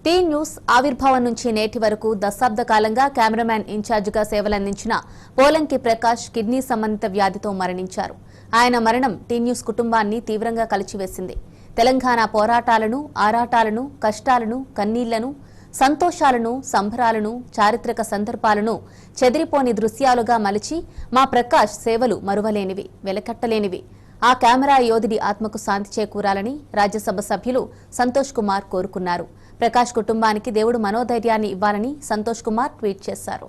Tea news ఆవిర్భావం నుంచి నేటి వరకు దశాబ్ద కాలంగా కెమెరామ్యాన్ ఇన్ఛార్జిగా సేవలందించిన పోలంకి ప్రకాష్ కిడ్నీ సంబంధిత వ్యాధితో మరణించారు. ఆయన మరణం టీ న్యూస్ కుటుంబాన్ని తీవ్రంగా కలిచివేసింది. తెలంగాణ పోరాటాలను, ఆరాటాలను, కష్టాలను, కన్నీళ్లను, సంతోషాలను, సంబరాలను, చారిత్రక సందర్భాలను చెదిరిపోని దృశ్యాలుగా మలిచి మా ప్రకాష్ సేవలు మరువలేనివి, వెలకట్టలేనివి. ఆ కెమెరా యోధుడి ఆత్మకు శాంతి చేకూరాలని రాజ్యసభ సభ్యులు సంతోష్ కుమార్ కోరుకున్నారు. ప్రకాష్ కుటుంబానికి దేవుడు మనోధైర్యాన్ని ఇవ్వాలని సంతోష్ కుమార్ ట్వీట్ చేశారు.